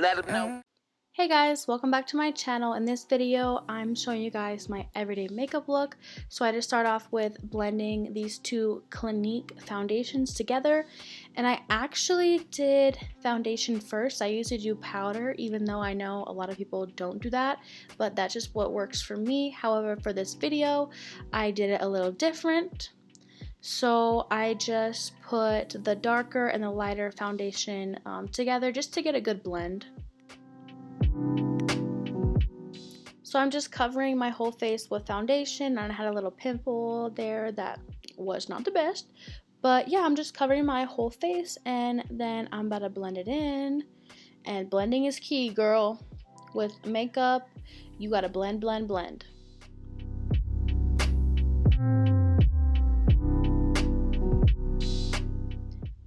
let them know. Hey guys, welcome back to my channel. In this video, I'm showing you guys my everyday makeup look. So I just start off with blending these two Clinique foundations together. And I actually did foundation first. I usually do powder, even though I know a lot of people don't do that. But that's just what works for me. However, for this video, I did it a little different. So I just put the darker and the lighter foundation together just to get a good blend. So I'm just covering my whole face with foundation, and I had a little pimple there that was not the best. But yeah, I'm just covering my whole face, and then I'm about to blend it in. And blending is key, girl. With makeup, you gotta blend, blend, blend.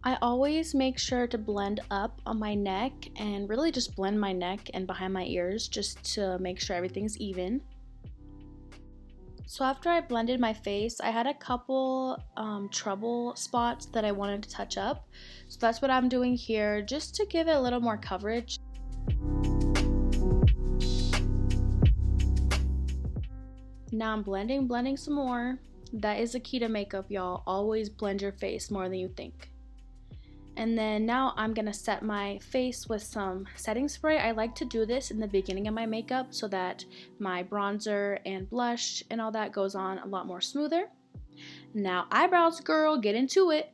I always make sure to blend up on my neck and really just blend my neck and behind my ears just to make sure everything's even. So after I blended my face, I had a couple trouble spots that I wanted to touch up. So that's what I'm doing here just to give it a little more coverage. Now I'm blending some more. That is the key to makeup, y'all. Always blend your face more than you think. And then now I'm gonna set my face with some setting spray. I like to do this in the beginning of my makeup so that my bronzer and blush and all that goes on a lot more smoother. Now eyebrows, girl, get into it.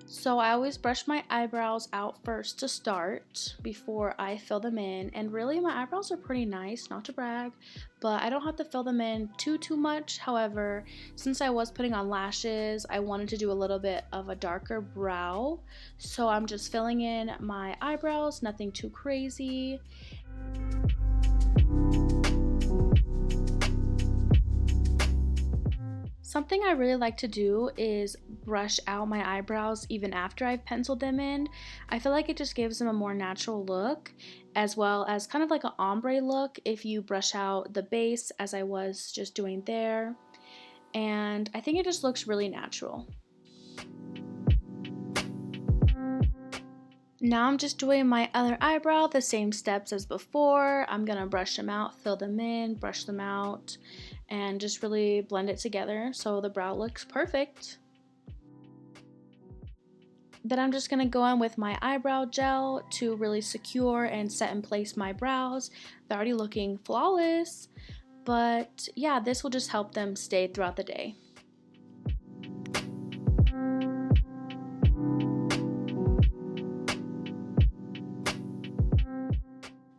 So I always brush my eyebrows out first to start before I fill them in, and really my eyebrows are pretty nice, not to brag, but I don't have to fill them in too much. However, since I was putting on lashes, I wanted to do a little bit of a darker brow, so I'm just filling in my eyebrows, nothing too crazy. Something I really like to do is brush out my eyebrows even after I've penciled them in. I feel like it just gives them a more natural look, as well as kind of like an ombre look if you brush out the base as I was just doing there. And I think it just looks really natural. Now I'm just doing my other eyebrow, the same steps as before. I'm gonna brush them out, fill them in, brush them out, and just really blend it together so the brow looks perfect. Then I'm just gonna go in with my eyebrow gel to really secure and set in place my brows. They're already looking flawless, but yeah, this will just help them stay throughout the day.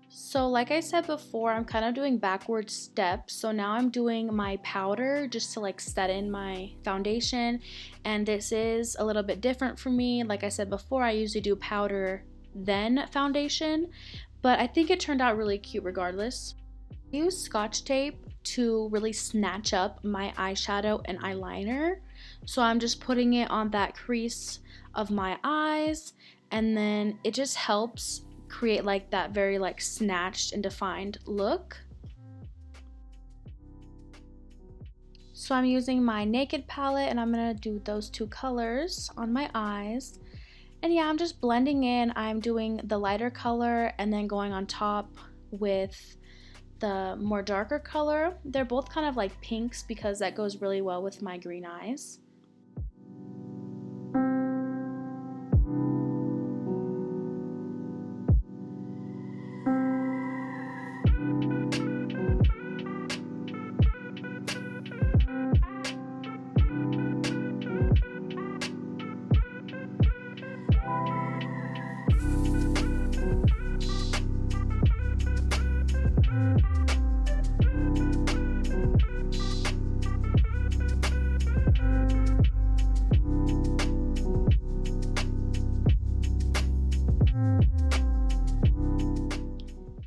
So like I said before, I'm kind of doing backward steps. So now I'm doing my powder just to like set in my foundation. And this is a little bit different for me. Like I said before, I usually do powder then foundation, but I think it turned out really cute regardless. I use Scotch tape to really snatch up my eyeshadow and eyeliner. So I'm just putting it on that crease of my eyes, and then it just helps create like that very like snatched and defined look. So I'm using my Naked palette, and I'm gonna do those two colors on my eyes. And yeah, I'm just blending in. I'm doing the lighter color and then going on top with the more darker color. They're both kind of like pinks because that goes really well with my green eyes.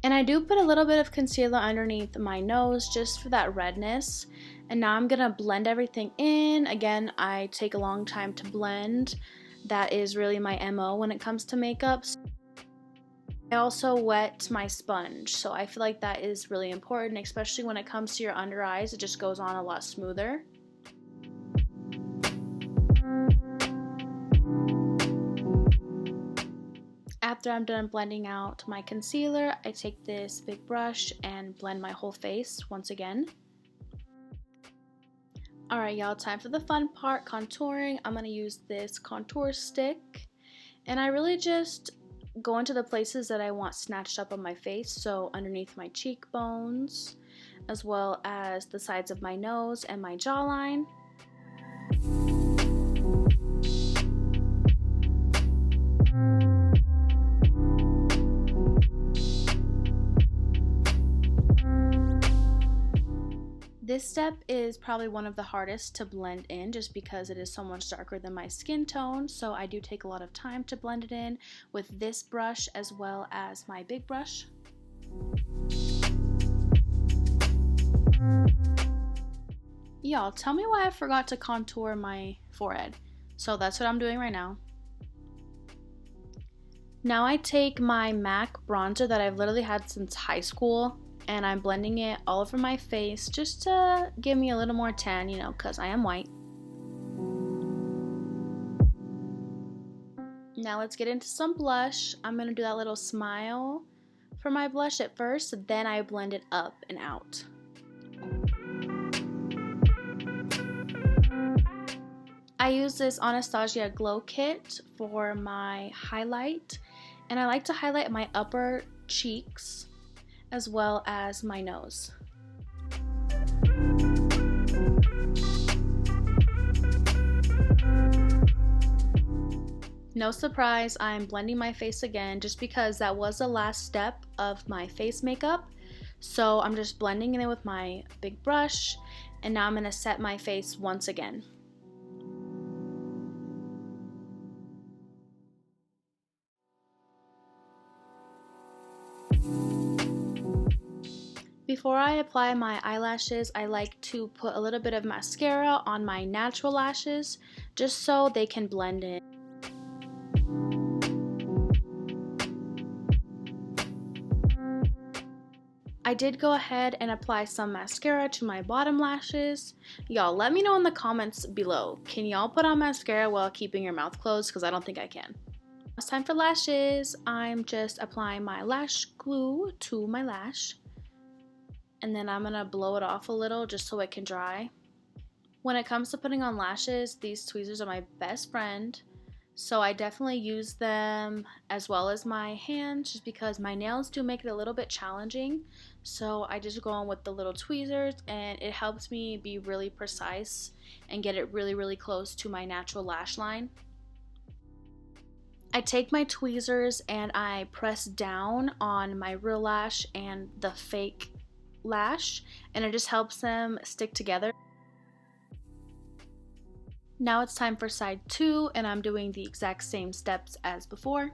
And I do put a little bit of concealer underneath my nose just for that redness. And now I'm gonna blend everything in. Again, I take a long time to blend. That is really my MO when it comes to makeups. I also wet my sponge, so I feel like that is really important, especially when it comes to your under eyes. It just goes on a lot smoother. after I'm done blending out my concealer, I take this big brush and blend my whole face once again. Alright y'all, time for the fun part, contouring. I'm going to use this contour stick, and I really just go into the places that I want snatched up on my face, so underneath my cheekbones, as well as the sides of my nose and my jawline. This step is probably one of the hardest to blend in just because it is so much darker than my skin tone, so I do take a lot of time to blend it in with this brush as well as my big brush. Y'all, tell me why I forgot to contour my forehead. So that's what I'm doing right now. Now I take my MAC bronzer that I've literally had since high school, and I'm blending it all over my face just to give me a little more tan, you know, because I am white. Now let's get into some blush. I'm going to do that little smile for my blush at first, then I blend it up and out. I use this Anastasia Glow Kit for my highlight, and I like to highlight my upper cheeks as well as my nose. No surprise, I'm blending my face again just because that was the last step of my face makeup. So I'm just blending it in with my big brush, and now I'm going to set my face once again. Before I apply my eyelashes, I like to put a little bit of mascara on my natural lashes just so they can blend in. I did go ahead and apply some mascara to my bottom lashes. Y'all, let me know in the comments below. Can y'all put on mascara while keeping your mouth closed? Because I don't think I can. It's time for lashes. I'm just applying my lash glue to my lash, and then I'm going to blow it off a little just so it can dry. When it comes to putting on lashes, these tweezers are my best friend, so I definitely use them as well as my hands just because my nails do make it a little bit challenging. So I just go on with the little tweezers, and it helps me be really precise and get it really close to my natural lash line. I take my tweezers and I press down on my real lash and the fake lash, and it just helps them stick together. Now it's time for side 2, and I'm doing the exact same steps as before.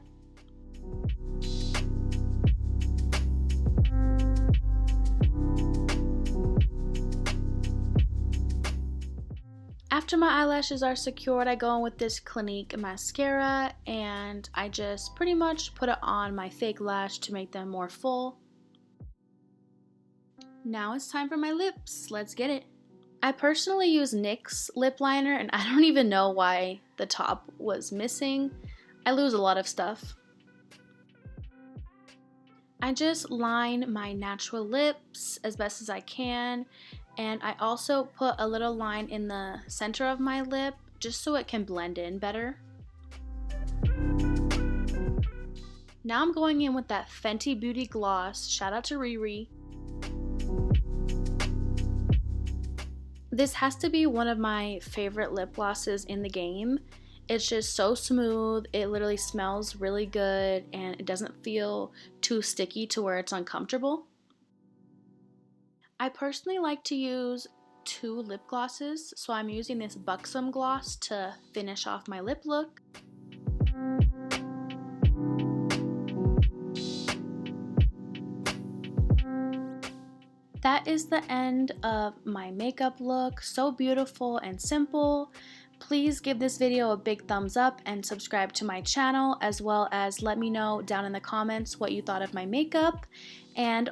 After my eyelashes are secured, I go in with this Clinique mascara, and I just pretty much put it on my fake lash to make them more full. Now it's time for my lips. Let's get it. I personally use NYX lip liner, and I don't even know why the top was missing. I lose a lot of stuff. I just line my natural lips as best as I can, and I also put a little line in the center of my lip just so it can blend in better. Now I'm going in with that Fenty Beauty gloss. Shout out to Riri. This has to be one of my favorite lip glosses in the game. It's just so smooth, it literally smells really good, and it doesn't feel too sticky to where it's uncomfortable. I personally like to use 2 lip glosses, so I'm using this Buxom gloss to finish off my lip look. That is the end of my makeup look. So beautiful and simple. Please give this video a big thumbs up and subscribe to my channel, as well as let me know down in the comments what you thought of my makeup. And